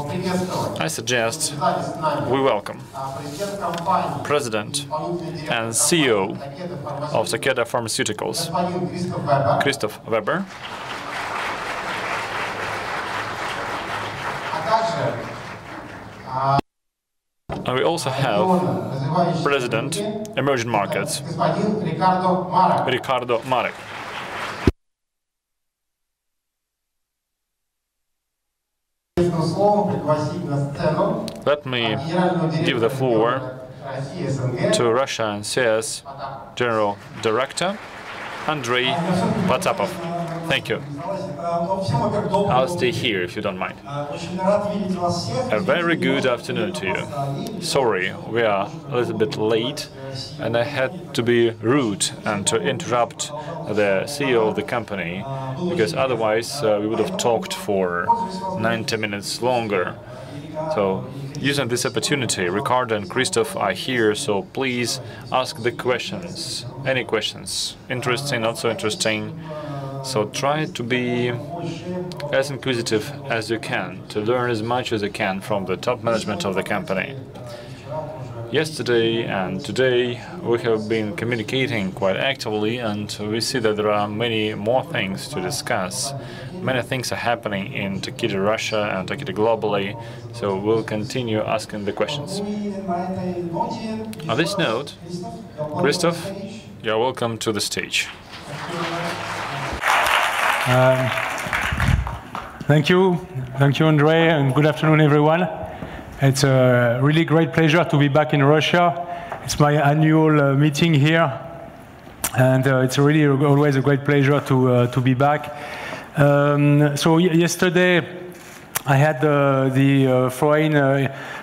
I suggest we welcome President and CEO of Takeda Pharmaceuticals, Christoph Weber, and we also have President Emerging Markets, Ricardo Marek. Let me give the floor to Russia and CS General Director Andrei Potapov. Thank you. I'll stay here if you don't mind. A very good afternoon to you. Sorry, we are a little bit late, and I had to be rude and to interrupt the CEO of the company, because otherwise we would have talked for 90 minutes longer. So, using this opportunity, Ricardo and Christoph are here, so please ask the questions. Any questions, interesting, not so interesting. So try to be as inquisitive as you can, to learn as much as you can from the top management of the company. Yesterday and today we have been communicating quite actively, and we see that there are many more things to discuss. Many things are happening in Takeda Russia and Takeda globally, so we'll continue asking the questions. On this note, Christoph, you're welcome to the stage. Thank you, Andrei, and good afternoon, everyone. It's a really great pleasure to be back in Russia. It's my annual meeting here, and it's really always a great pleasure to be back. So yesterday, I had the Foreign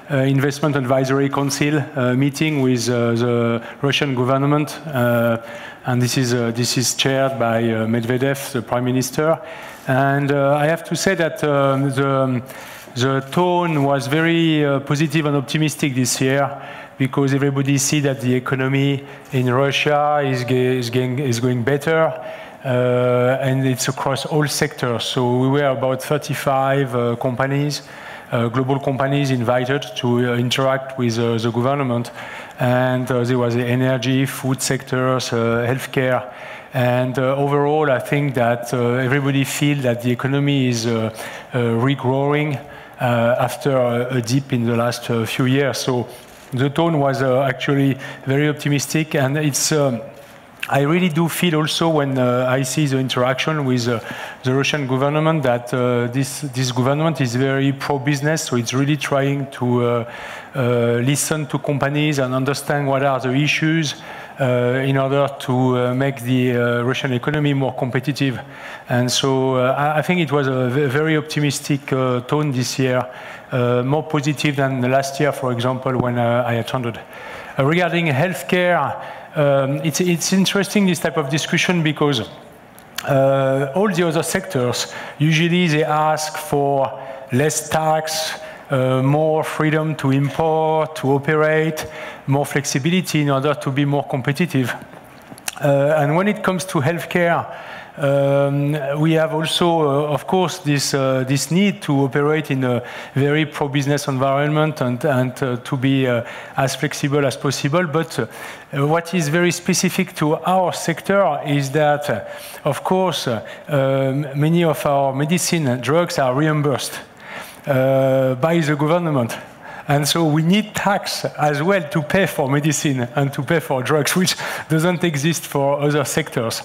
Investment Advisory Council meeting with the Russian government, and this is chaired by Medvedev, the Prime Minister. And I have to say that the tone was very positive and optimistic this year, because everybody sees that the economy in Russia is going better, and it's across all sectors. So we were about 35 companies, global companies, invited to interact with the government. And there was the energy, food sectors, healthcare. And overall, I think that everybody feels that the economy is regrowing after a dip in the last few years. So the tone was actually very optimistic, and it's I really do feel also when I see the interaction with the Russian government that this government is very pro-business, so it's really trying to listen to companies and understand what are the issues in order to make the Russian economy more competitive. And so I think it was a very optimistic tone this year, more positive than last year, for example, when I attended. Regarding healthcare, it's interesting, this type of discussion, because all the other sectors, usually they ask for less tax, more freedom to import, to operate, more flexibility in order to be more competitive. And when it comes to healthcare, we have also, of course, this need to operate in a very pro-business environment and to be as flexible as possible. But what is very specific to our sector is that, of course, many of our medicine drugs are reimbursed by the government. And so we need tax as well to pay for medicine and to pay for drugs, which doesn't exist for other sectors.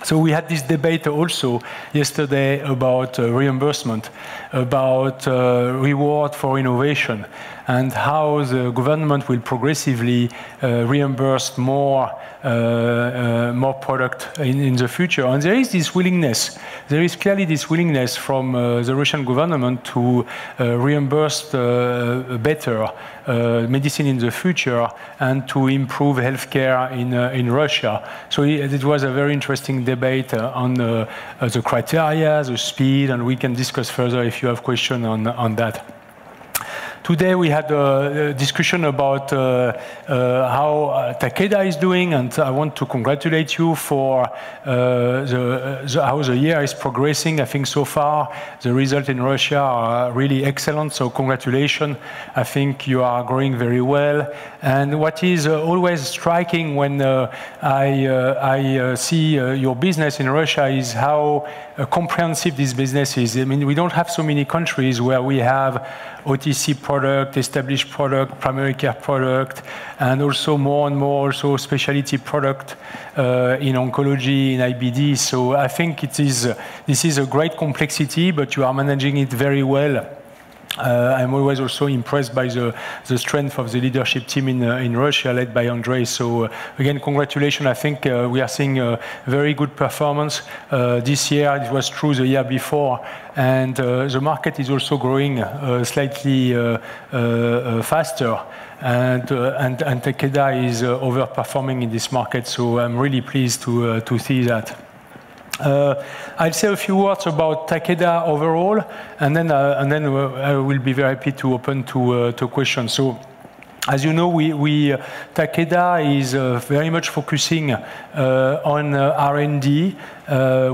So we had this debate also yesterday about reimbursement, about reward for innovation, and how the government will progressively reimburse more product in the future. And there is this willingness, there is clearly this willingness from the Russian government to reimburse better medicine in the future and to improve healthcare in Russia. So it was a very interesting debate on the criteria, the speed, and we can discuss further if you have questions on that. Today we had a discussion about how Takeda is doing, and I want to congratulate you for how the year is progressing. I think so far the results in Russia are really excellent, so congratulations. I think you are growing very well. And what is always striking when I see your business in Russia is how comprehensive this business is. I mean, we don't have so many countries where we have OTC product, established product, primary care product, and also more and more also specialty product in oncology, in IBD. So I think this is a great complexity, but you are managing it very well. I'm always also impressed by the strength of the leadership team in Russia, led by Andrei. So again, congratulations. I think we are seeing a very good performance this year. It was true the year before. And the market is also growing slightly faster. And Takeda is overperforming in this market. So I'm really pleased to see that. I'll say a few words about Takeda overall, and then I will be very happy to open to questions. So, as you know, Takeda is very much focusing on R&D.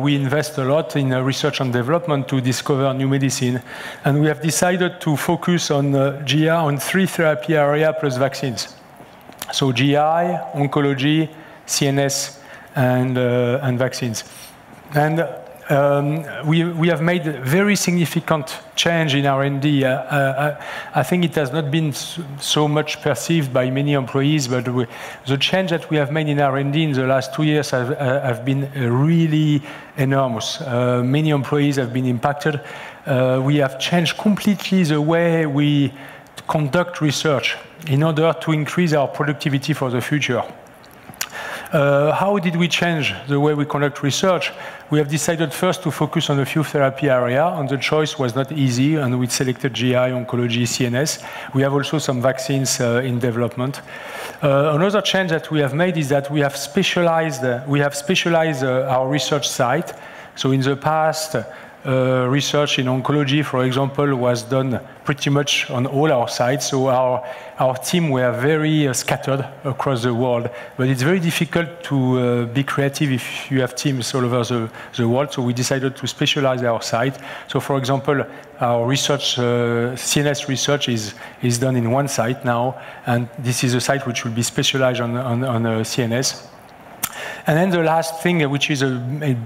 We invest a lot in research and development to discover new medicine, and we have decided to focus on GI, on 3 therapy areas plus vaccines. So GI, oncology, CNS, and vaccines. And we have made very significant change in R&D. I think it has not been so much perceived by many employees, but the change that we have made in R&D in the last 2 years have been really enormous. Many employees have been impacted. We have changed completely the way we conduct research in order to increase our productivity for the future. How did we change the way we conduct research? We have decided first to focus on a few therapy areas, and the choice was not easy, and we selected GI, oncology, CNS. We have also some vaccines in development. Another change that we have made is that we have specialized our research site. So in the past, research in oncology, for example, was done pretty much on all our sites. So our team were very scattered across the world. But it's very difficult to be creative if you have teams all over the world. So we decided to specialize our site. So for example, our research, CNS research is done in one site now. And this is a site which will be specialized on CNS. And then the last thing, which is a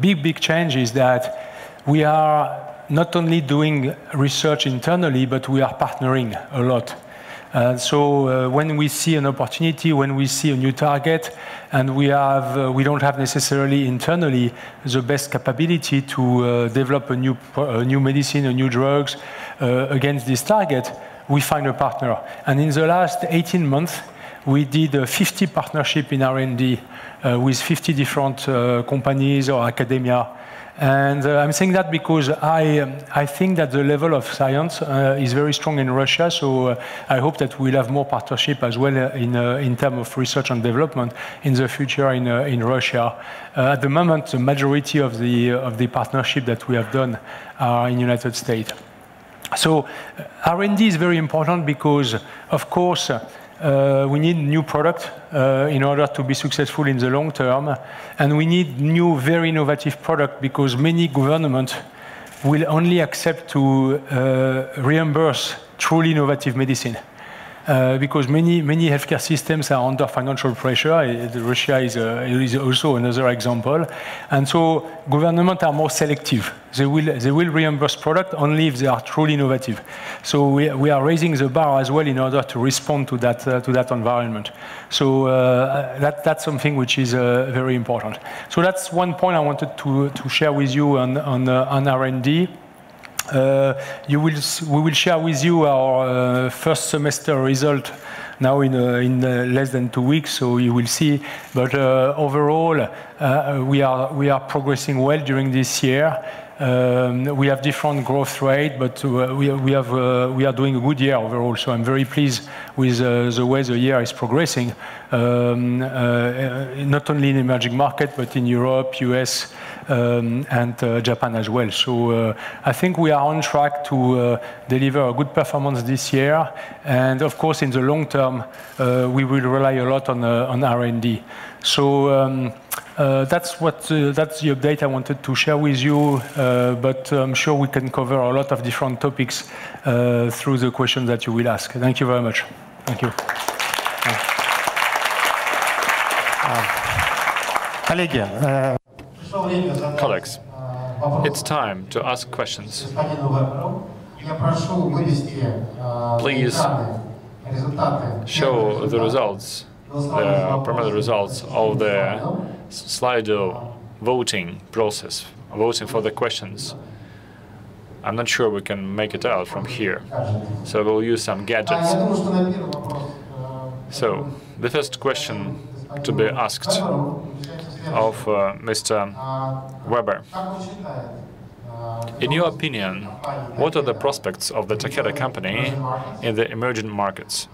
big change, is that we are not only doing research internally, but we are partnering a lot. So when we see an opportunity, when we see a new target, and we don't have necessarily internally the best capability to develop a new medicine, a new drugs against this target, we find a partner. And in the last 18 months, we did 50 partnerships in R&D with 50 different companies or academia. And I'm saying that because I think that the level of science is very strong in Russia, so I hope that we'll have more partnership as well in terms of research and development in the future in Russia. At the moment, the majority of the partnership that we have done are in the United States. So R&D is very important because, of course, we need new product in order to be successful in the long term, and we need new, very innovative product because many governments will only accept to reimburse truly innovative medicine. Because many healthcare systems are under financial pressure. Russia is also another example, and so governments are more selective. They will reimburse product only if they are truly innovative. So we are raising the bar as well in order to respond to that environment. So that's something which is very important. So that's one point I wanted to share with you on R&D. We will share with you our first semester result now in less than 2 weeks, so you will see. But overall, we are progressing well during this year. We have different growth rate, but we are doing a good year overall. So I'm very pleased with the way the year is progressing, not only in emerging market, but in Europe, US, and Japan as well. So I think we are on track to deliver a good performance this year. And of course, in the long term, we will rely a lot on R&D. So that's the update I wanted to share with you, but I'm sure we can cover a lot of different topics through the questions that you will ask. Thank you very much. Thank you. Colleagues, it's time to ask questions. Please show the results, the primary results of the Slido voting process, voting for the questions. I'm not sure we can make it out from here, so we'll use some gadgets. So, the first question to be asked of Mr. Weber. In your opinion, what are the prospects of the Takeda company in the emerging markets?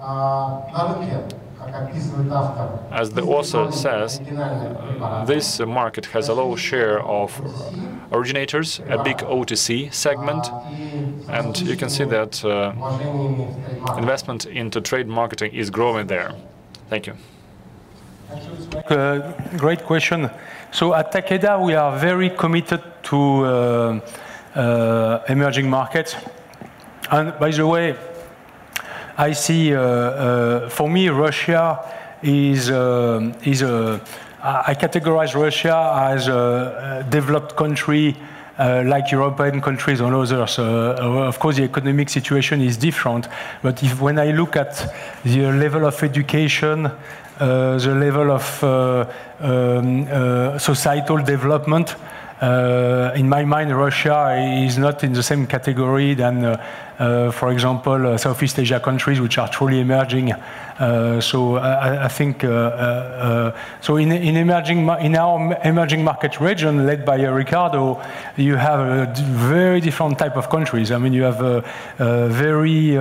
As the author says, this market has a low share of originators, a big OTC segment, and you can see that investment into trade marketing is growing there. Thank you. Great question. So at Takeda, we are very committed to emerging markets. And by the way, I see, for me, Russia is I categorize Russia as a developed country like European countries and others. Of course, the economic situation is different, but when I look at the level of education, the level of societal development, in my mind, Russia is not in the same category than, for example, Southeast Asia countries, which are truly emerging. So I think so. In our emerging market region, led by Ricardo, you have a very different type of countries. I mean, you have very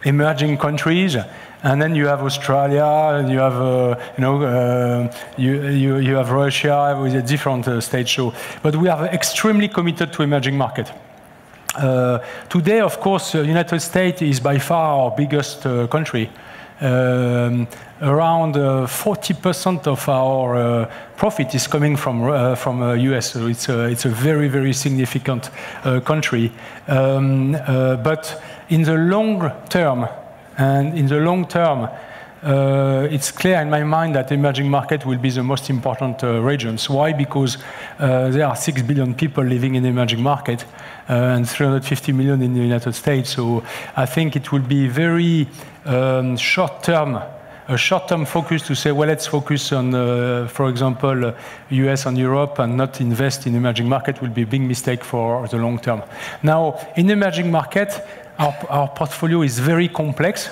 emerging countries. And then you have Australia, and you have, you have Russia with a different stage. So, but we are extremely committed to emerging market. Today, of course, the United States is by far our biggest country. Around 40% of our profit is coming from US. So it's a very, very significant country. But in the long term, it's clear in my mind that emerging market will be the most important regions. Why? Because there are 6 billion people living in emerging market and 350 million in the United States. So I think it will be very short-term focus to say, well, let's focus on, for example, US and Europe and not invest in emerging market will be a big mistake for the long term. Now, in emerging market, our portfolio is very complex,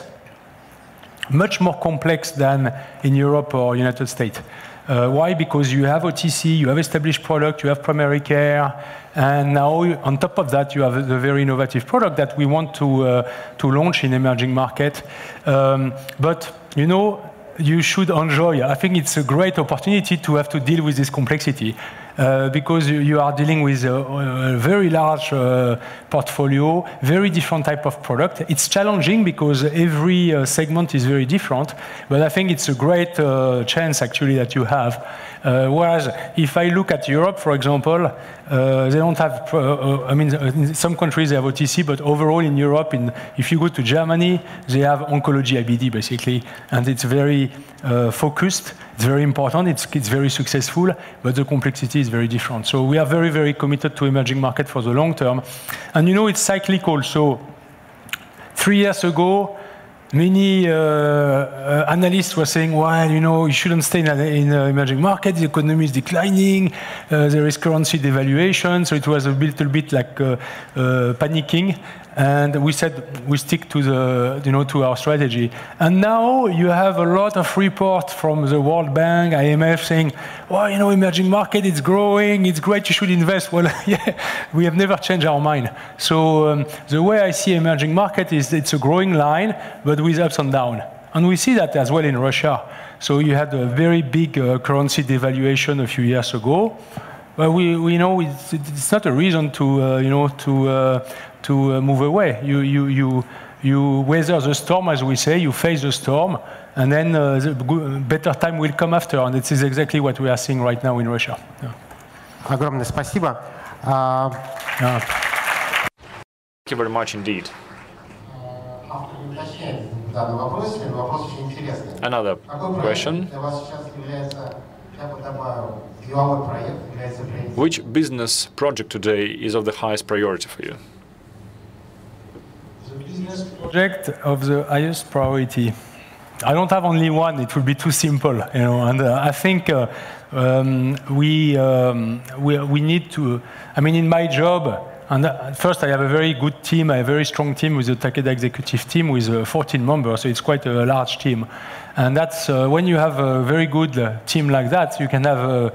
much more complex than in Europe or United States. Why? Because you have OTC, you have established product, you have primary care, and now on top of that, you have the very innovative product that we want to launch in emerging market. But you should enjoy. I think it's a great opportunity to have to deal with this complexity. Because you are dealing with a very large portfolio, very different type of product. It's challenging because every segment is very different, but I think it's a great chance actually that you have. Whereas if I look at Europe, for example, they don't have, I mean, in some countries they have OTC, but overall in Europe, if you go to Germany, they have oncology IBD basically, and it's very focused. It's very important, it's very successful, but the complexity is very different. So we are very, very committed to emerging market for the long term. And it's cyclical. So 3 years ago, many analysts were saying, well, you shouldn't stay in emerging market, the economy is declining, there is currency devaluation, so it was a little bit like panicking. And we said we stick to to our strategy. And now you have a lot of reports from the World Bank, IMF saying, well, emerging market, it's growing, it's great, you should invest. Well, yeah, we have never changed our mind. So the way I see emerging market is it's a growing line, but with ups and downs. And we see that as well in Russia. So you had a very big currency devaluation a few years ago. Well, we know it's not a reason to to move away. You weather the storm, as we say. You face the storm, and then the better time will come after. And this is exactly what we are seeing right now in Russia. Yeah. Огромное спасибо. Thank you very much indeed. Another question. Which business project today is of the highest priority for you? The business project of the highest priority. I don't have only one. It would be too simple, And I think we need to. I mean, in my job. And first, I have a very good team, a very strong team with the Takeda executive team with 14 members, so it's quite a large team. And that's when you have a very good team like that, you can have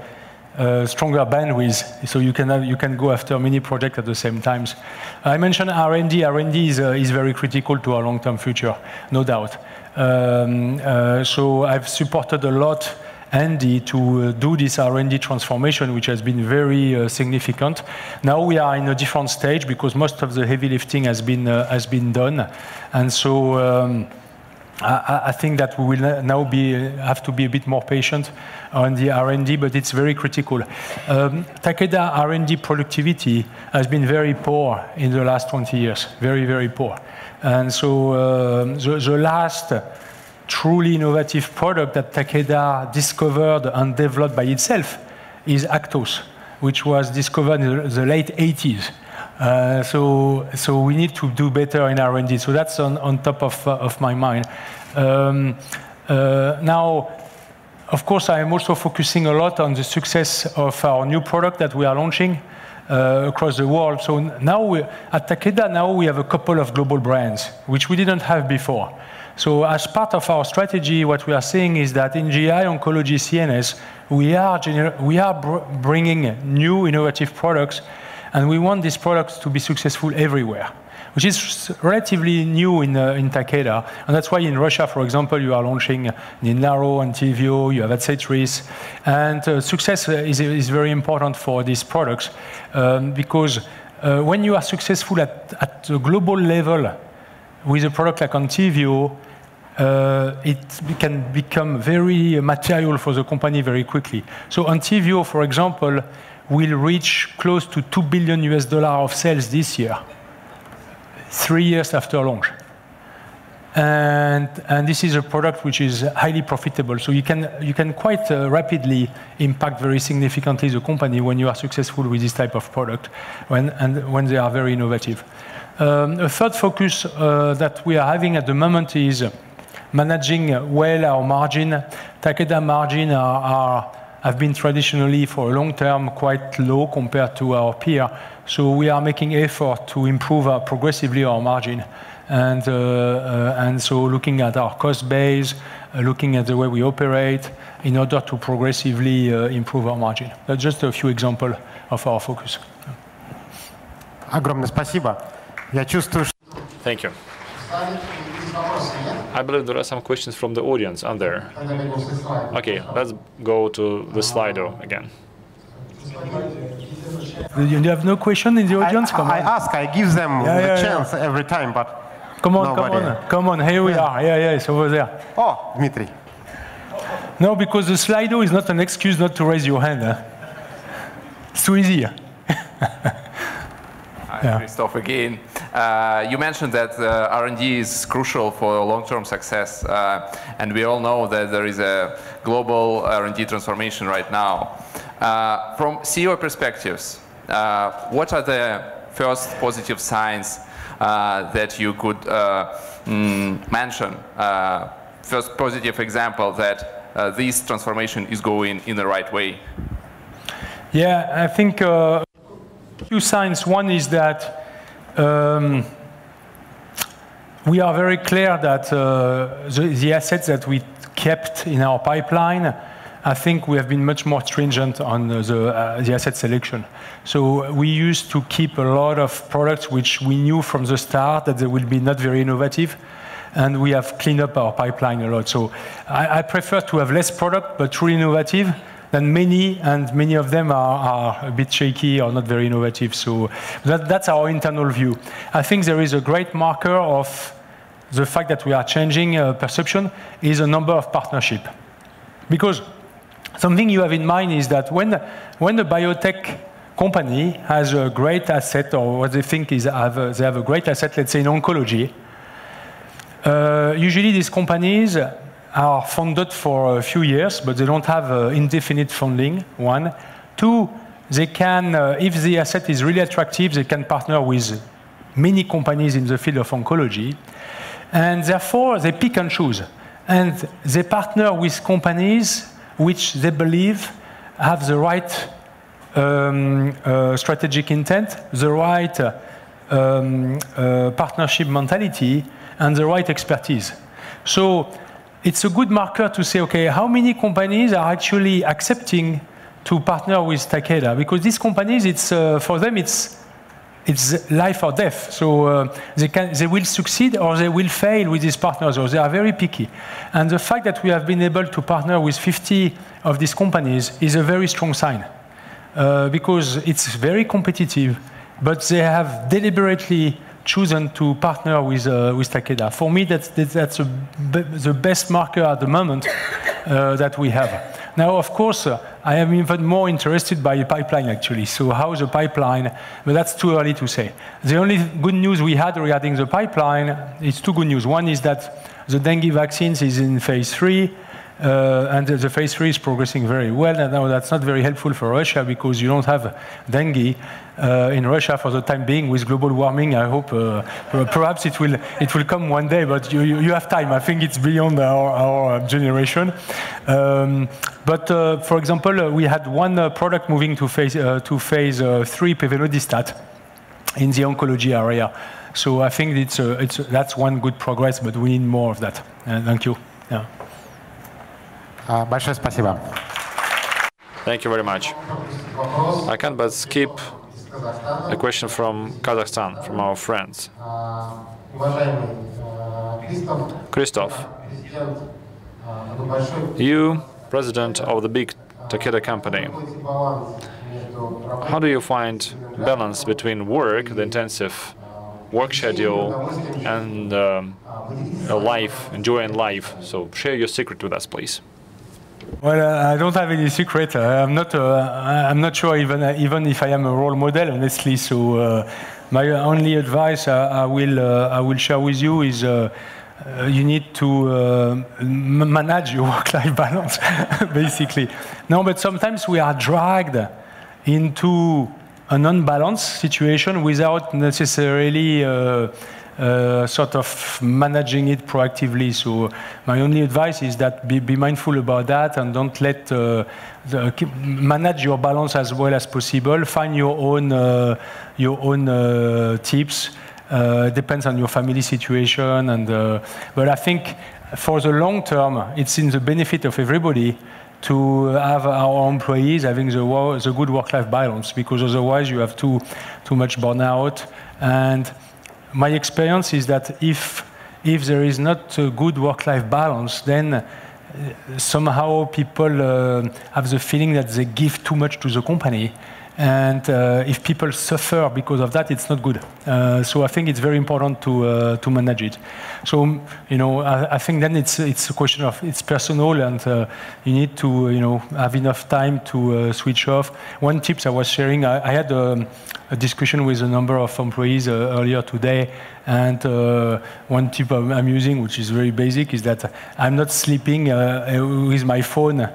a stronger bandwidth, so you can go after many projects at the same time. I mentioned R&D. R&D is very critical to our long-term future, no doubt. So I've supported a lot Andy to do this R&D transformation, which has been very significant. Now we are in a different stage because most of the heavy lifting has been done, and so I think that we will now have to be a bit more patient on the R&D, but it's very critical. Takeda R&D productivity has been very poor in the last 20 years, very, very poor, and so the last truly innovative product that Takeda discovered and developed by itself is Actos, which was discovered in the late 80s. So we need to do better in R&D. So that's on top of my mind. Now, of course, I am also focusing a lot on the success of our new product that we are launching across the world. So now at Takeda, we have a couple of global brands, which we didn't have before. So as part of our strategy, what we are seeing is that in GI, oncology, CNS, we are bringing new innovative products, and we want these products to be successful everywhere, which is relatively new in Takeda. And that's why in Russia, for example, you are launching Ninlaro and Entyvio, you have Adcetris. And success is very important for these products because when you are successful at the global level, with a product like Entyvio, it can become very material for the company very quickly. So Entyvio, for example, will reach close to $2 billion of sales this year, 3 years after launch. And this is a product which is highly profitable. So you can quite rapidly impact very significantly the company when you are successful with this type of product, when they are very innovative. A third focus that we are having at the moment is managing well our margin. Takeda margin have been traditionally, for a long term, quite low compared to our peer. So we are making effort to improve progressively our margin. And so looking at our cost base, looking at the way we operate, in order to progressively improve our margin. That's just a few examples of our focus. Огромное спасибо. Thank you. I believe there are some questions from the audience, aren't there? Okay, let's go to the Slido again. You have no question in the audience? I ask, I give them the chance every time, but come on, here we are. Yeah, it's over there. Oh, Dmitry. No, because the Slido is not an excuse not to raise your hand. It's too easy. Christoph again. You mentioned that R&D is crucial for long-term success, and we all know that there is a global R&D transformation right now. From CEO perspectives, what are the first positive signs that you could mention? First positive example that this transformation is going in the right way? Yeah, I think few signs. One is that we are very clear that the assets that we kept in our pipeline, I think we have been much more stringent on the asset selection. So we used to keep a lot of products which we knew from the start that they will be not very innovative, and we have cleaned up our pipeline a lot. So I prefer to have less product but truly innovative then many of them are a bit shaky or not very innovative. So that's our internal view. I think there is a great marker of the fact that we are changing perception is a number of partnerships. Because something you have in mind is that when a biotech company has a great asset, or what they think is they have a great asset, let's say in oncology, usually these companies are funded for a few years, but they don't have indefinite funding, one. Two, they can, if the asset is really attractive, they can partner with many companies in the field of oncology. And therefore, they pick and choose. And they partner with companies which they believe have the right strategic intent, the right partnership mentality, and the right expertise. So it's a good marker to say, okay, how many companies are actually accepting to partner with Takeda? Because these companies, for them, it's life or death. So they will succeed or they will fail with these partners, or they are very picky. And the fact that we have been able to partner with 50 of these companies is a very strong sign, because it's very competitive, but they have deliberately chosen to partner with Takeda. For me, that's the best marker at the moment that we have. Now, of course, I am even more interested by the pipeline, actually. So how the pipeline, but that's too early to say. The only good news we had regarding the pipeline is two good news. One is that the dengue vaccines is in phase 3, and the phase 3 is progressing very well. And now that's not very helpful for Russia because you don't have dengue in Russia for the time being. With global warming, I hope perhaps it will come one day, but you have time. I think it's beyond our generation. But for example, we had one product moving to phase 3, Pevelodistat, in the oncology area. So I think that's one good progress, but we need more of that. Thank you. Yeah. Большое спасибо. Thank you very much. I can't but skip a question from Kazakhstan, from our friends. Christoph, you, president of the big Takeda company, how do you find balance between work, the intensive work schedule, and life, enjoying life? So share your secret with us, please. Well, I don't have any secret. I'm not sure even if I am a role model, honestly. So my only advice I will share with you is you need to manage your work-life balance, basically. No, but sometimes we are dragged into an unbalanced situation without necessarily sort of managing it proactively. So my only advice is that be mindful about that and don't let manage your balance as well as possible. Find your own tips. Depends on your family situation, and but I think for the long term, it's in the benefit of everybody to have our employees having the good work-life balance, because otherwise you have too much burnout. And my experience is that if there is not a good work-life balance, then somehow people have the feeling that they give too much to the company. And if people suffer because of that, it's not good. So I think it's very important to manage it. So I think then it's a question of it's personal, and you need to have enough time to switch off. One tip I was sharing, I had a discussion with a number of employees earlier today, and one tip I'm using, which is very basic, is that I'm not sleeping with my phone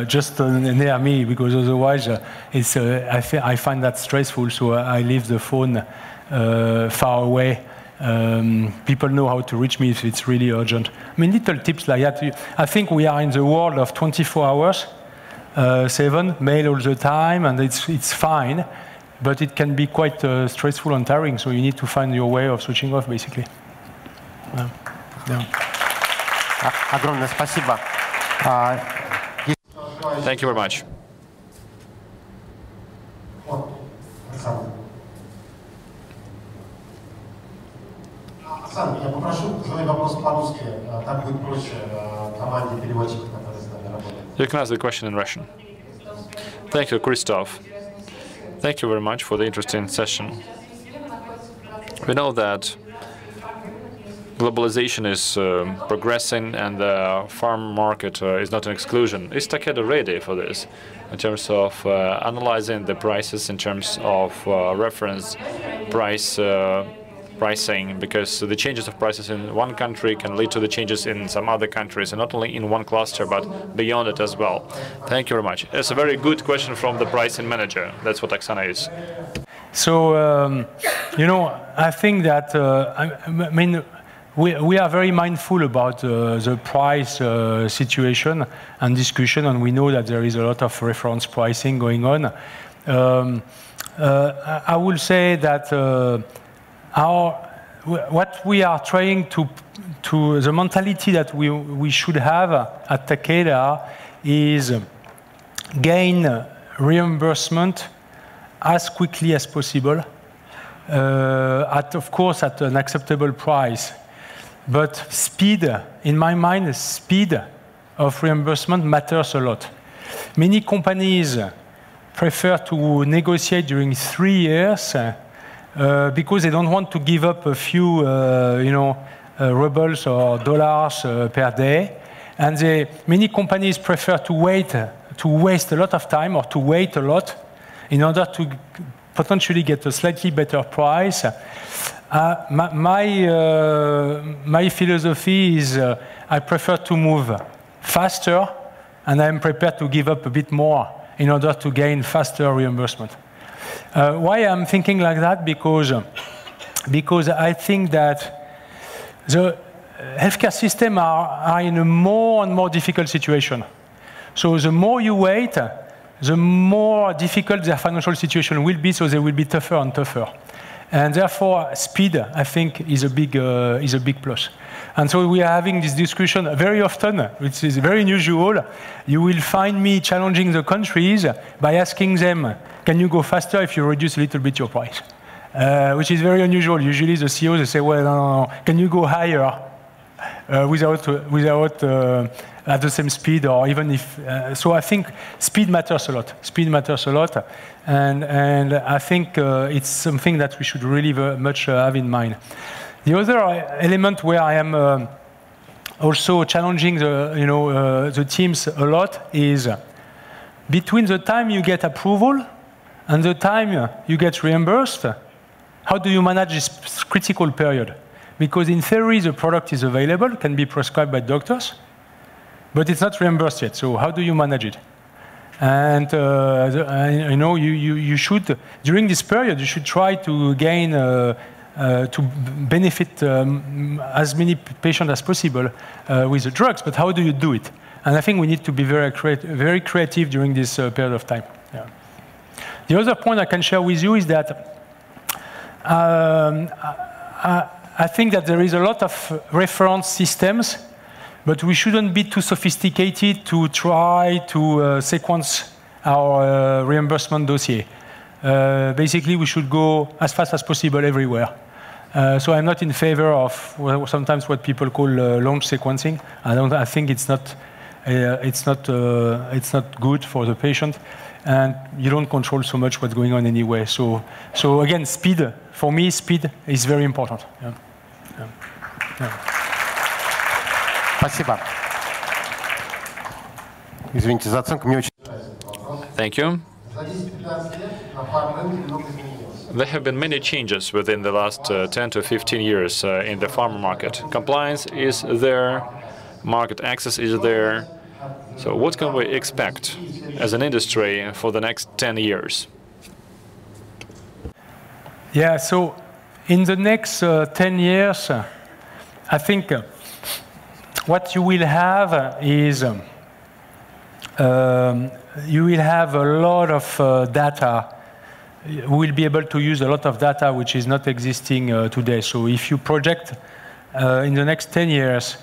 just near me, because otherwise I find that stressful. So I leave the phone far away. People know how to reach me if it's really urgent. I mean, little tips like that. I think we are in the world of 24 hours, 7, mail all the time, and it's fine, but it can be quite stressful and tiring. So you need to find your way of switching off, basically. Огромное спасибо. Thank you very much. Оксана, я попрошу задать вопрос по-русски, так будет проще команде переводчиков, которые с нами работают. You can ask the question in Russian. Thank you, Christoph. Thank you very much for the interesting session. We know that globalization is progressing and the farm market is not an exclusion. Is Takeda ready for this in terms of analyzing the prices, in terms of reference pricing, because the changes of prices in one country can lead to the changes in some other countries, and not only in one cluster, but beyond it as well. Thank you very much. It's a very good question from the pricing manager. That's what Oksana is. So, you know, I think that, I mean, we are very mindful about the price situation and discussion, and we know that there is a lot of reference pricing going on. I will say that what we are trying to the mentality that we should have at Takeda is gain reimbursement as quickly as possible, of course at an acceptable price. But speed, in my mind, speed of reimbursement matters a lot. Many companies prefer to negotiate during 3 years because they don't want to give up a few, rubles or dollars per day. And many companies prefer to waste a lot of time or to wait a lot in order to potentially get a slightly better price. My philosophy is I prefer to move faster, and I'm prepared to give up a bit more in order to gain faster reimbursement. Why I'm thinking like that? Because I think that the healthcare system are in a more and more difficult situation. So the more you wait, the more difficult their financial situation will be, so they will be tougher and tougher. And therefore, speed, I think, is a big plus. And so we are having this discussion very often, which is very unusual. You will find me challenging the countries by asking them, can you go faster if you reduce a little bit your price? Which is very unusual. Usually the CEOs, they say, well, no, can you go higher without at the same speed, or even if... so I think speed matters a lot. Speed matters a lot. And I think it's something that we should really very much have in mind. The other element where I am also challenging the teams a lot is between the time you get approval and the time you get reimbursed, how do you manage this critical period? Because in theory, the product is available, can be prescribed by doctors, but it's not reimbursed yet. So how do you manage it? And you should, during this period, you should try to gain, to benefit as many patients as possible with the drugs. But how do you do it? And I think we need to be very creative during this period of time. Yeah. The other point I can share with you is that I think that there is a lot of reference systems, but we shouldn't be too sophisticated to try to sequence our reimbursement dossier. Basically, we should go as fast as possible everywhere. So I'm not in favor of sometimes what people call launch sequencing. I think it's not good for the patient, and you don't control so much what's going on anyway. So again, speed, for me, speed is very important. Yeah. Yeah. Yeah. Спасибо. Извините за оценку, мне очень... Thank you. There have been many changes within the last 10 to 15 years in the pharma market. Compliance is there, market access is there. So what can we expect as an industry for the next 10 years? Yeah, so in the next 10 years, I think what you will have is you will have a lot of data. You will be able to use a lot of data which is not existing today. So if you project in the next 10 years,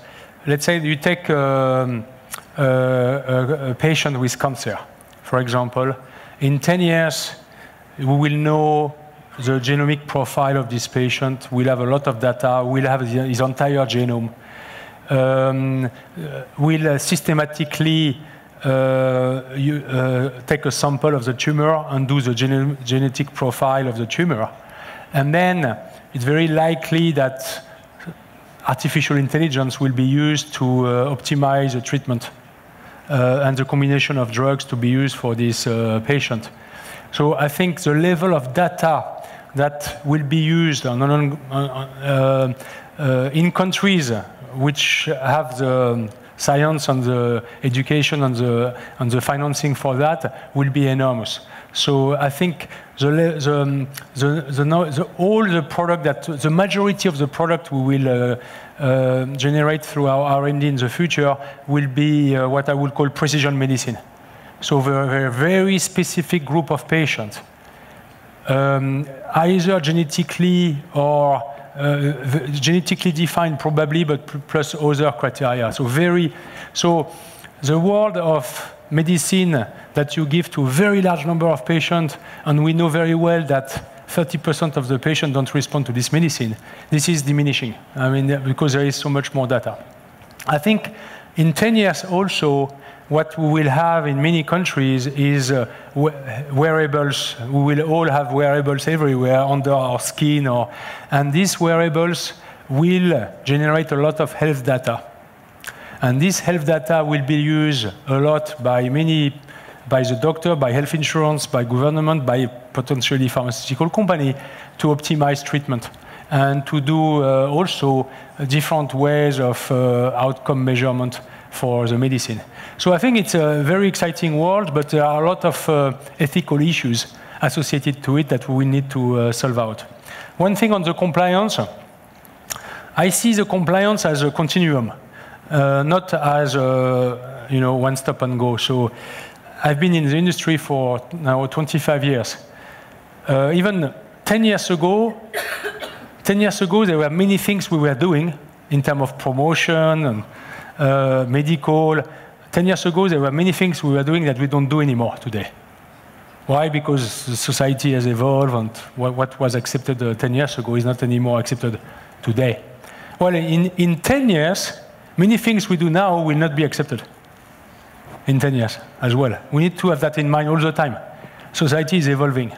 let's say you take a patient with cancer, for example. In 10 years, we will know the genomic profile of this patient. We'll have a lot of data. We'll have his entire genome. We'll systematically you take a sample of the tumor and do the genetic profile of the tumor. And then it's very likely that artificial intelligence will be used to optimize the treatment and the combination of drugs to be used for this patient. So I think the level of data that will be used in countries which have the science and the education and the financing for that will be enormous. So I think the majority of the product we will generate through our R&D in the future will be what I would call precision medicine. So a very specific group of patients, either genetically or genetically defined probably, but plus other criteria. So the world of medicine that you give to a very large number of patients, and we know very well that 30% of the patients don't respond to this medicine, this is diminishing. I mean, because there is so much more data. I think in 10 years also, what we will have in many countries is wearables. We will all have wearables everywhere under our skin, and these wearables will generate a lot of health data. And this health data will be used a lot by the doctor, by health insurance, by government, by potentially pharmaceutical company to optimize treatment and to do also different ways of outcome measurement for the medicine. So I think it's a very exciting world, but there are a lot of ethical issues associated to it that we will need to solve out. One thing on the compliance, I see the compliance as a continuum, not as a one stop and go. So I've been in the industry for now 25 years. Even 10 years ago, there were many things we were doing in terms of promotion and medical. 10 years ago, there were many things we were doing that we don't do anymore today. Why? Because the society has evolved, and what was accepted 10 years ago is not anymore accepted today. Well, in 10 years, many things we do now will not be accepted in 10 years as well. We need to have that in mind all the time. Society is evolving.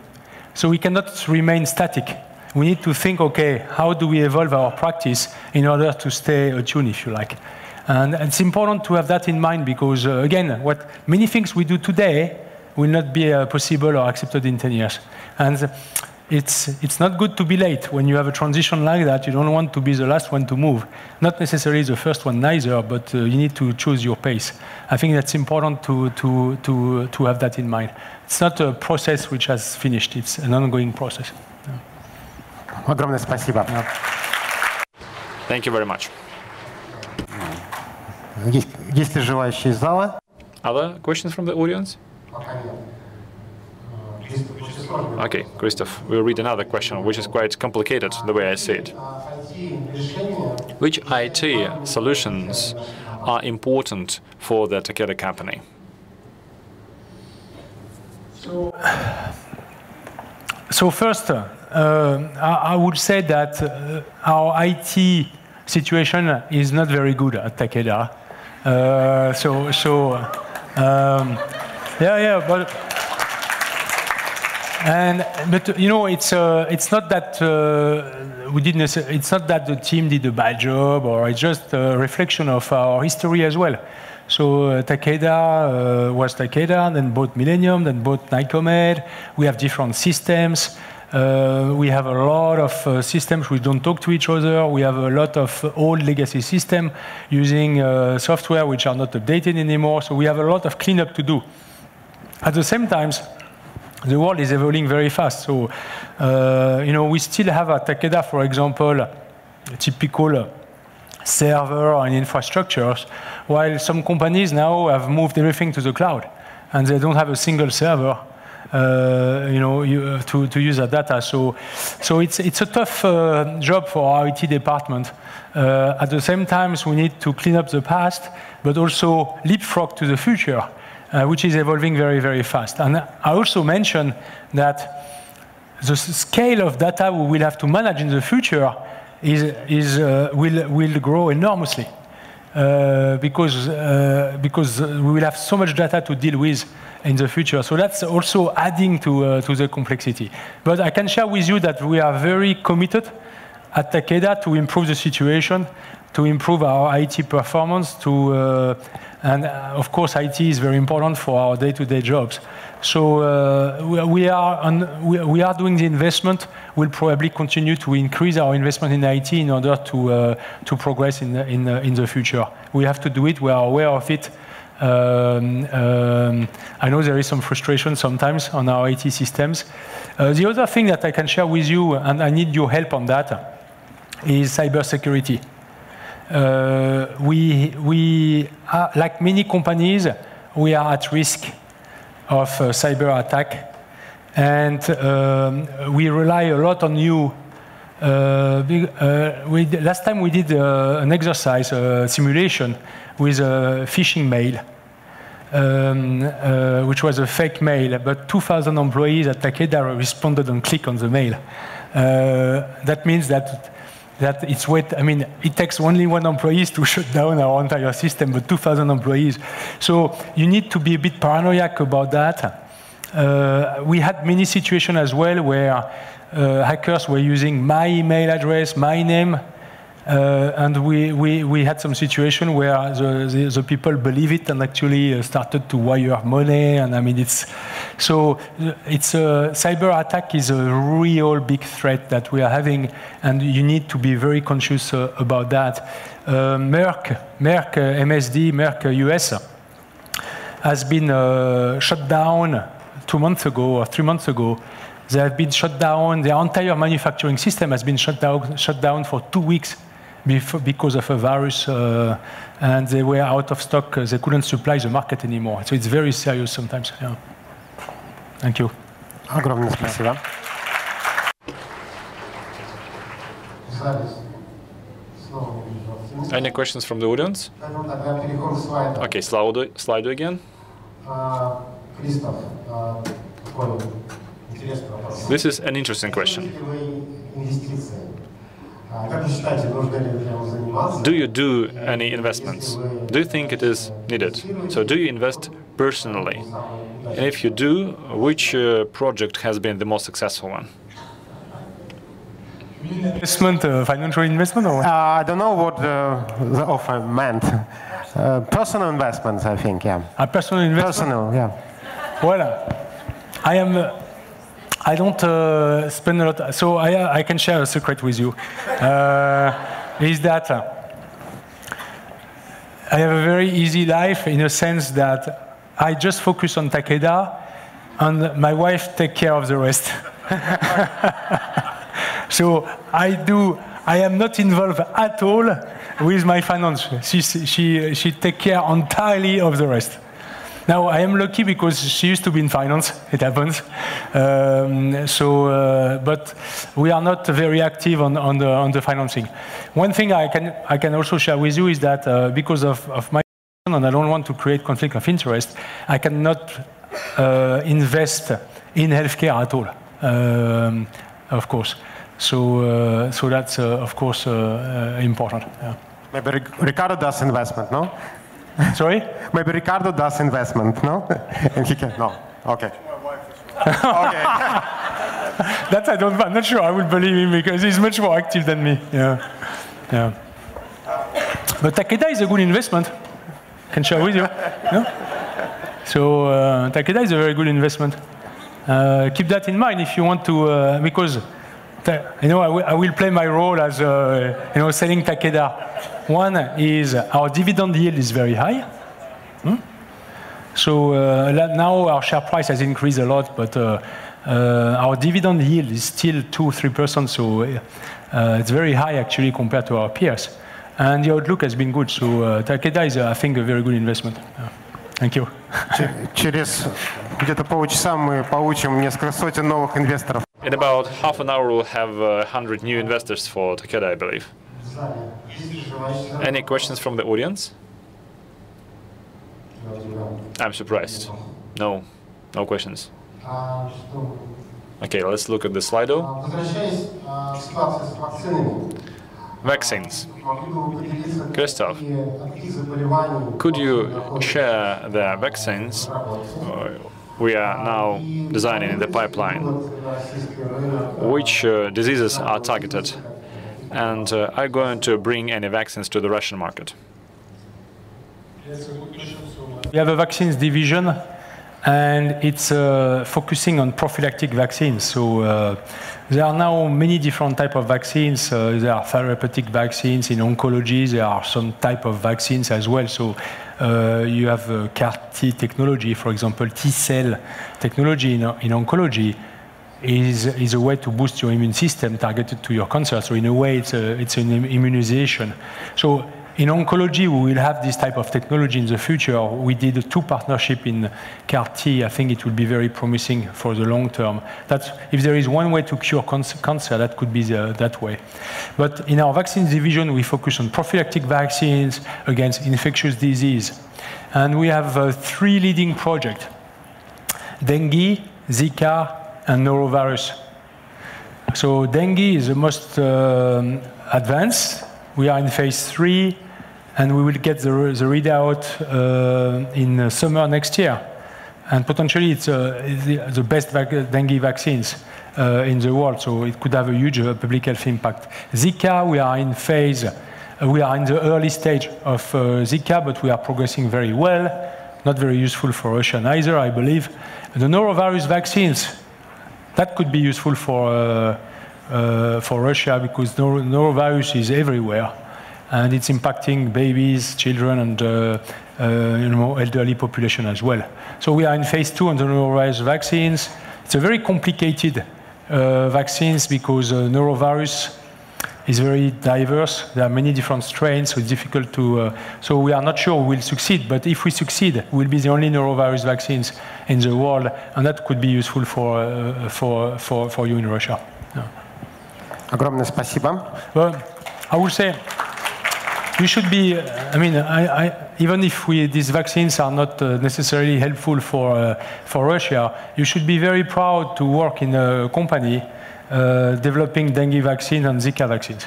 So we cannot remain static. We need to think, okay, how do we evolve our practice in order to stay attuned, if you like. And it's important to have that in mind because, again, many things we do today will not be possible or accepted in 10 years. And it's not good to be late. When you have a transition like that, you don't want to be the last one to move. Not necessarily the first one neither, but you need to choose your pace. I think that's important to have that in mind. It's not a process which has finished. It's an ongoing process. Огромное спасибо. Thank you very much. Есть ли желающие из зала? Other questions from the audience? Okay, Christoph, we'll read another question, which is quite complicated, the way I see it. Which IT solutions are important for the Takeda company? So first, I would say that our IT situation is not very good at Takeda. But you know, it's not that it's not that the team did a bad job, or it's just a reflection of our history as well. So Takeda was Takeda, then bought Millennium, then bought Nycomed. We have different systems. We have a lot of systems which don't talk to each other. We have a lot of old legacy systems using software which are not updated anymore. So we have a lot of cleanup to do. At the same time, the world is evolving very fast. So, you know, we still have at Takeda, for example, a typical server and infrastructures, while some companies now have moved everything to the cloud, and they don't have a single server, you know, to use that data. So it's a tough job for our IT department. At the same time, we need to clean up the past, but also leapfrog to the future, which is evolving very, very fast. And I also mentioned that the scale of data we will have to manage in the future will grow enormously. because we will have so much data to deal with in the future. So that's also adding to the complexity. But I can share with you that we are very committed at Takeda to improve the situation, to improve our IT performance, and of course IT is very important for our day-to-day jobs. So we are doing the investment. We'll probably continue to increase our investment in IT in order to progress in the future. We have to do it. We are aware of it. I know there is some frustration sometimes on our IT systems. The other thing that I can share with you, and I need your help on that, is cybersecurity. We are, like many companies, we are at risk of cyber attack, and we rely a lot on you. Last time we did an exercise, a simulation, with a phishing mail, which was a fake mail, but 2,000 employees at Takeda responded and clicked on the mail. That means that it's it takes only one employee to shut down our entire system, but 2,000 employees. So you need to be a bit paranoid about that. We had many situations as well where hackers were using my email address, my name, and we had some situation where the people believe it and actually started to wire money, and cyber attack is a real big threat that we are having, and you need to be very conscious about that. Merck MSD, Merck US, has been shut down 2 months ago or 3 months ago. They have been shut down. Their entire manufacturing system has been shut down for 2 weeks because of a virus, and they were out of stock. They couldn't supply the market anymore. So it's very serious sometimes. Yeah. Thank you. Огромное спасибо. Any questions from the audience? Okay, slide again. This is an interesting question. Do you do any investments? Do you think it is needed? So do you invest personally? And if you do, which project has been the most successful one? Investment, financial investment, or what? I don't know what the offer meant. Personal investments, I think, yeah. Personal investment? Personal, yeah. Well, I don't spend a lot, so I can share a secret with you. Is that I have a very easy life in a sense that I just focus on Takeda, and my wife takes care of the rest. So I am not involved at all with my finance. She takes care entirely of the rest. Now, I am lucky because she used to be in finance, it happens. But we are not very active on the financing. One thing I can also share with you is that because of my position, and I don't want to create conflict of interest, I cannot invest in healthcare at all, of course. So that's, of course, important. Yeah. Maybe Ricardo does investment, no? Sorry? Maybe Ricardo does investment, no? And he can, no. Okay. Okay. That I'm not sure I would believe him because he's much more active than me. Yeah. Yeah. But Takeda is a good investment. I can share with you. Yeah? So Takeda is a very good investment. Keep that in mind if you want to, because I will play my role as selling Takeda. One is our dividend yield is very high. So now our share price has increased a lot, but our dividend yield is still 2-3%. So it's very high actually compared to our peers. And the outlook has been good. So Takeda is, I think, a very good investment. Thank you. Через где-то полчаса мы получим несколько сотен новых инвесторов. In about half an hour, we'll have 100 new investors for Takeda, I believe. Any questions from the audience? I'm surprised. No questions. Okay, let's look at the Slido. vaccines. Christoph, could you share the vaccines we are now designing in the pipeline? Which diseases are targeted? And are you going to bring any vaccines to the Russian market? We have a vaccines division, and it's focusing on prophylactic vaccines. So there are now many different types of vaccines. There are therapeutic vaccines in oncology. There are some type of vaccines as well. So you have CAR-T technology, for example, T-cell technology in oncology is a way to boost your immune system targeted to your cancer. So in a way, it's an immunization. So in oncology, we will have this type of technology in the future. We did 2 partnerships in CAR-T. I think it will be very promising for the long term. That's, if there is one way to cure cancer, that could be that way. But in our vaccines division, we focus on prophylactic vaccines against infectious disease. And we have 3 leading projects: dengue, Zika, and norovirus. So dengue is the most advanced. We are in phase 3. And we will get the readout in summer next year. And potentially, it's the best dengue vaccines in the world, so it could have a huge public health impact. Zika, we are in the early stage of Zika, but we are progressing very well. Not very useful for Russia either, I believe. The norovirus vaccines, that could be useful for Russia, because norovirus is everywhere. And it's impacting babies, children, and elderly population as well. So we are in phase 2 on the norovirus vaccines. It's a very complicated vaccines because norovirus is very diverse. There are many different strains, so it's difficult to. So we are not sure we will succeed. But if we succeed, we'll be the only norovirus vaccines in the world, and that could be useful for you in Russia. Yeah. Огромное спасибо. Well, I would say. You should be, I mean, even if these vaccines are not necessarily helpful for Russia, you should be very proud to work in a company developing dengue vaccine and Zika vaccines.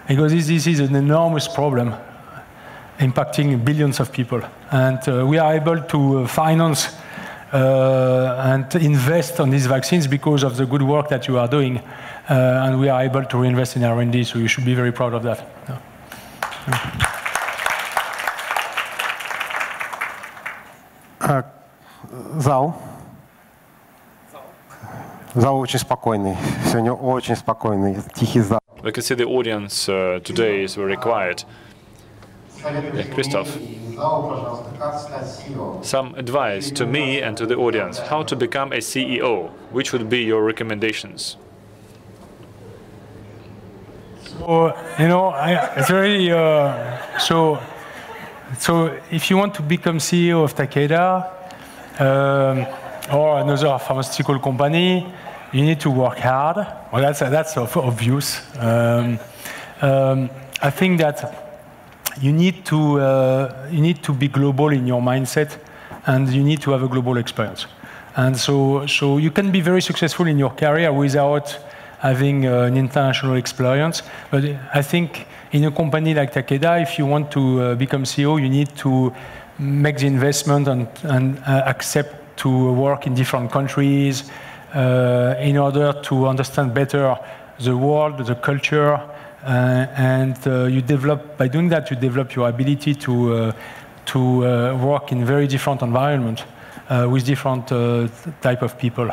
Because this is an enormous problem impacting billions of people. And we are able to finance and invest on these vaccines because of the good work that you are doing. And we are able to reinvest in R&D, so you should be very proud of that. Yeah. Зал. Зал очень спокойный. Сегодня очень спокойный, тихий зал. We can see the audience today is very quiet. Christoph, some advice to me and to the audience. How to become a CEO? Which would be your recommendations? So, you know, it's very, so if you want to become CEO of Takeda or another pharmaceutical company, you need to work hard. Well, that's obvious. I think that you need to be global in your mindset, and you need to have a global experience. And so you can be very successful in your career without having an international experience. But I think in a company like Takeda, if you want to become CEO, you need to make the investment and accept to work in different countries in order to understand better the world, the culture, and you develop, by doing that, you develop your ability to work in very different environments with different type of people.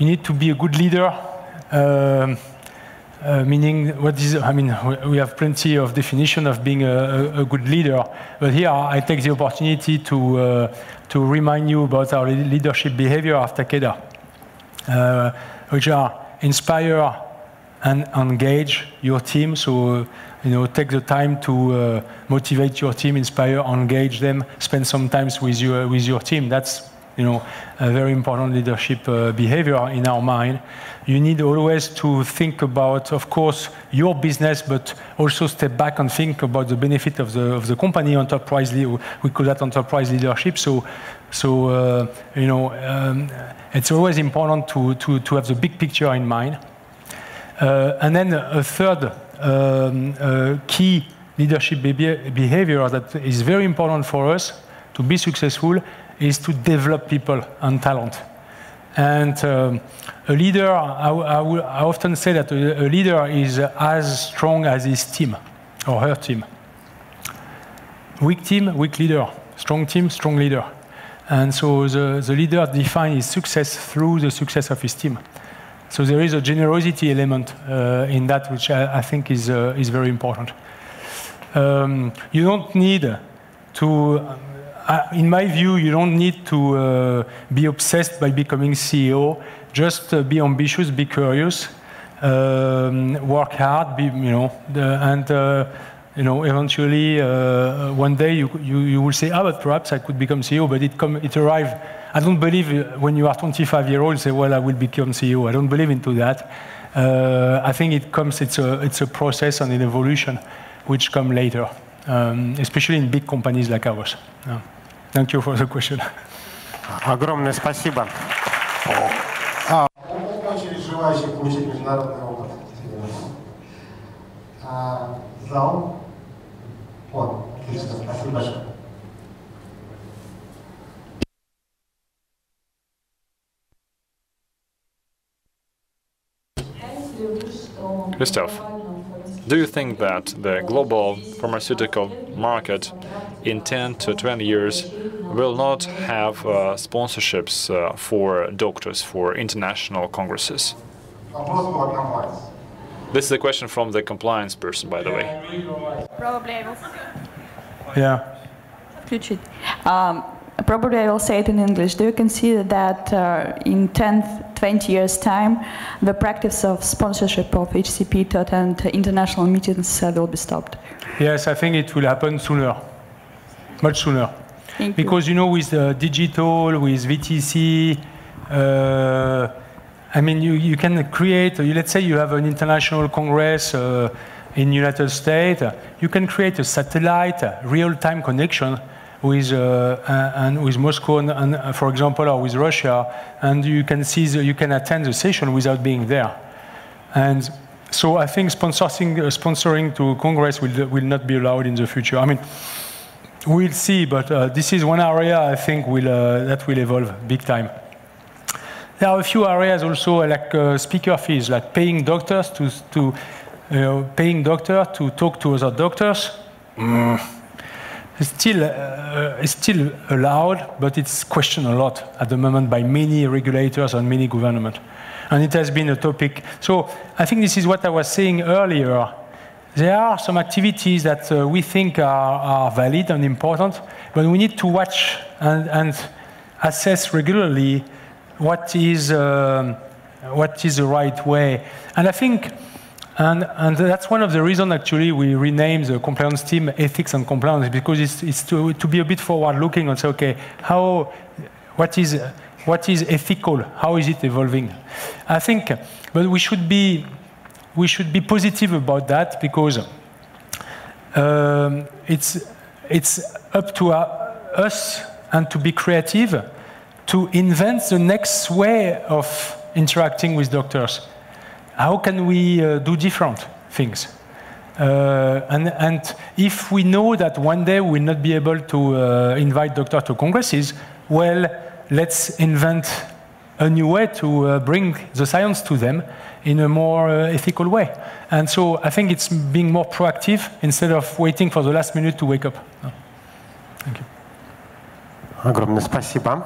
You need to be a good leader, meaning what is, I mean, we have plenty of definition of being a good leader, but here I take the opportunity to remind you about our leadership behavior of Takeda, which are inspire and engage your team. So, you know, take the time to motivate your team, inspire, engage them, spend some time with your team. That's, you know, a very important leadership behavior in our mind. You need always to think about, of course, your business, but also step back and think about the benefit of the company. Enterprise, we call that enterprise leadership. So you know, it's always important to have the big picture in mind. And then a third key leadership behavior that is very important for us to be successful is to develop people and talent. And a leader, I often say that a leader is as strong as his team or her team. Weak team, weak leader. Strong team, strong leader. And so the leader defines his success through the success of his team. So there is a generosity element in that, which I think is very important. You don't need to, in my view, you don't need to be obsessed by becoming CEO. Just be ambitious, be curious, work hard, eventually one day you will say, but perhaps I could become CEO, but it arrives. I don't believe when you are 25 years old, you say, well, I will become CEO. I don't believe into that. I think it's a process and an evolution which come later, especially in big companies like ours. Thank you for the question. Огромное спасибо. Очередь желающих получить международный опыт. Зал. Вот, отлично, спасибо большое. Christoph, do you think that the global pharmaceutical market in 10 to 20 years will not have sponsorships for doctors for international congresses? This is a question from the compliance person, by the way. Probably I will. Yeah. Probably I will say it in English. Do you consider that in 10, 20 years' time, the practice of sponsorship of HCP to attend international meetings will be stopped? Yes, I think it will happen sooner, much sooner. Because, with digital, with VTC, I mean, you can create, let's say you have an international congress in the United States, you can create a satellite real-time connection with Moscow, and for example, or with Russia, and you can you can attend the session without being there. And so I think sponsoring to Congress will not be allowed in the future. I mean, we'll see, but this is one area I think that will evolve big time. There are a few areas also like speaker fees, like paying doctors to talk to other doctors. It's still allowed, but it's questioned a lot at the moment by many regulators and many governments. And it has been a topic. So I think this is what I was saying earlier. There are some activities that we think are valid and important, but we need to watch and assess regularly what is the right way. And I think, and that's one of the reasons actually we renamed the compliance team Ethics and Compliance, because it's to be a bit forward-looking and say, okay, what is ethical? How is it evolving? I think, but we should be positive about that, because it's up to us and to be creative to invent the next way of interacting with doctors. How can we do different things? And if we know that one day we'll not be able to invite doctors to congresses, well, let's invent a new way to bring the science to them in a more ethical way. And so I think it's being more proactive instead of waiting for the last minute to wake up. Thank you. Огромное спасибо.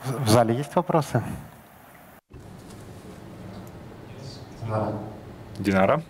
В зале есть вопросы? Dinara?